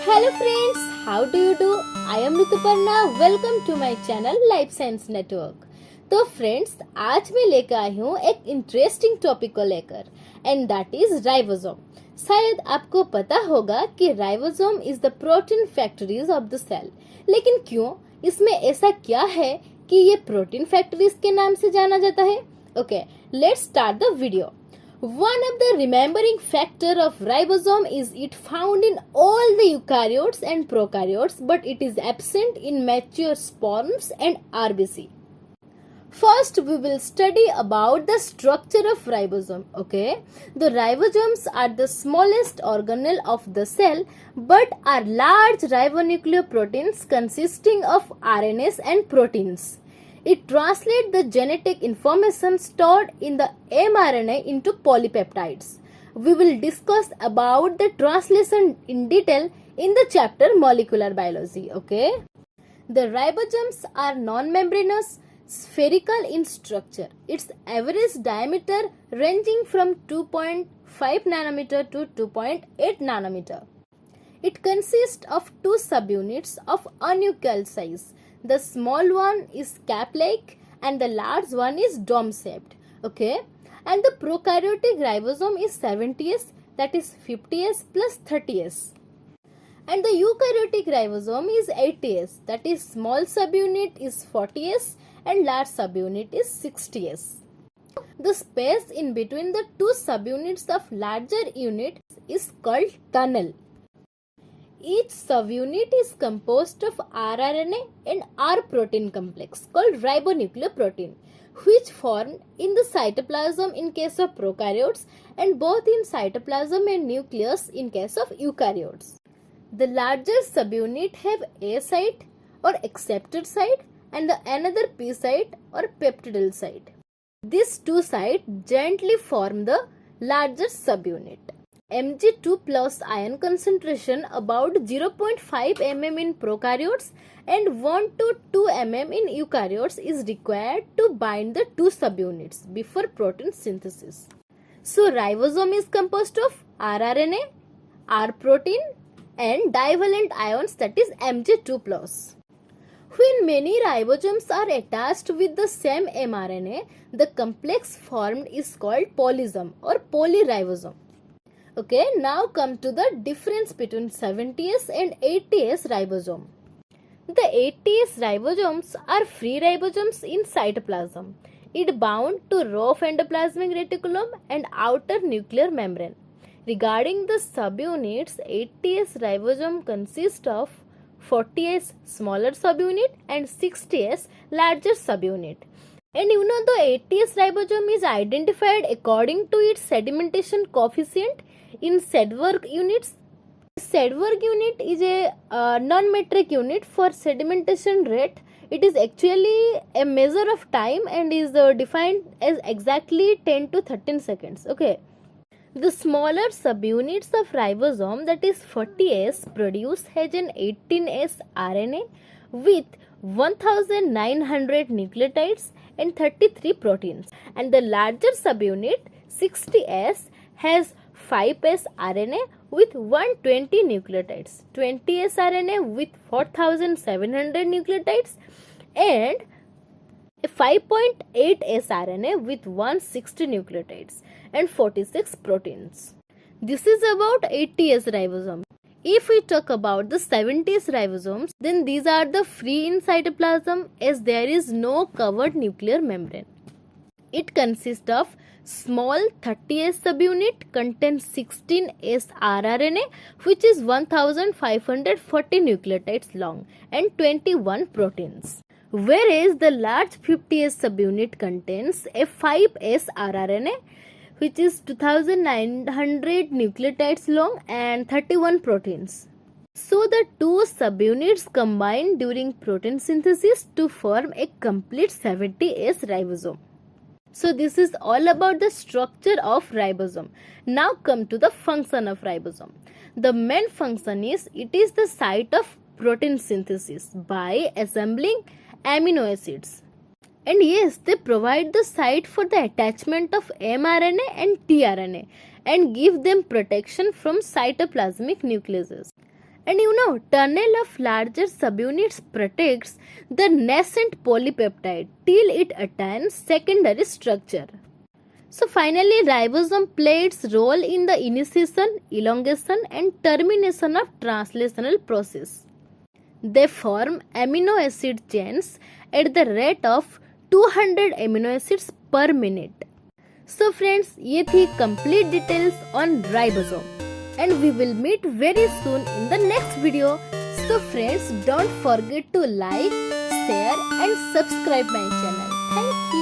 Hello friends, how do you do? I am Rituparna. Welcome to my channel Life Science Network. तो friends, आज मैं लेकर आई हूँ एक इंटरेस्टिंग टॉपिक को लेकर एंड दैट इज राइबोसोम. शायद आपको पता होगा कि ribosome is the protein factories of the cell. लेकिन क्यों, इसमें ऐसा क्या है कि ये प्रोटीन फैक्ट्रीज के नाम से जाना जाता है? Okay, let's start the video. One of the remembering factor of ribosome is it found in all the eukaryotes and prokaryotes, but it is absent in mature sperms and RBC. First, we will study about the structure of ribosome. Okay, the ribosomes are the smallest organelle of the cell, but are large ribonucleoproteins consisting of RNAs and proteins. It translates the genetic information stored in the mRNA into polypeptides. We will discuss about the translation in detail in the chapter Molecular Biology. Okay. The ribosomes are non-membranous, spherical in structure. Its average diameter ranging from 2.5 nanometer to 2.8 nanometer. It consists of two subunits of unequal size. The small one is cap-like and the large one is dome-shaped. Okay, and the prokaryotic ribosome is 70S, that is 50S plus 30S. And the eukaryotic ribosome is 80S, that is small subunit is 40S and large subunit is 60S. The space in between the two subunits of larger unit is called tunnel. Each subunit is composed of rRNA and R protein complex called ribonucleoprotein, which form in the cytoplasm in case of prokaryotes and both in cytoplasm and nucleus in case of eukaryotes. The larger subunit have A site or acceptor site and the another P site or peptidyl site. These two sites jointly form the larger subunit. Mg2 plus ion concentration about 0.5 mm in prokaryotes and 1 to 2 mm in eukaryotes is required to bind the two subunits before protein synthesis. So ribosome is composed of rRNA, R protein and divalent ions, that is Mg2 plus. When many ribosomes are attached with the same mRNA, the complex formed is called polysome or polyribosome. Okay, now come to the difference between 70S and 80S ribosome. The 80S ribosomes are free ribosomes in cytoplasm. It bound to rough endoplasmic reticulum and outer nuclear membrane. Regarding the subunits, 80S ribosome consists of 40S smaller subunit and 60S larger subunit. And you know the 80S ribosome is identified according to its sedimentation coefficient in Sedgwick units. Sedgwick unit is a non-metric unit for sedimentation rate. It is actually a measure of time and is defined as exactly 10 to 13 seconds. Okay. The smaller subunits of ribosome, that is 40S, produce has an 18S RNA with 1900 nucleotides and 33 proteins. And the larger subunit 60S has 5S RNA with 120 nucleotides, 20S RNA with 4700 nucleotides and 5.8S RNA with 160 nucleotides and 46 proteins. This is about 80S ribosome. If we talk about the 70S ribosomes, then these are the free in cytoplasm as there is no covered nuclear membrane. It consists of small 30S subunit contains 16S rRNA which is 1540 nucleotides long and 21 proteins. Whereas the large 50S subunit contains a 5S rRNA which is 2900 nucleotides long and 31 proteins. So the two subunits combine during protein synthesis to form a complete 70S ribosome. So this is all about the structure of ribosome. Now come to the function of ribosome. The main function is it is the site of protein synthesis by assembling amino acids. And yes, they provide the site for the attachment of mRNA and tRNA and give them protection from cytoplasmic nucleases. And tunnel of larger subunits protects the nascent polypeptide till it attains secondary structure. So finally, ribosome plays its role in the initiation, elongation and termination of translational process. They form amino acid chains at the rate of 200 amino acids per minute. So friends, ये थी complete details on ribosome. And we will meet very soon in the next video. So friends, don't forget to like, share and subscribe my channel. Thank you.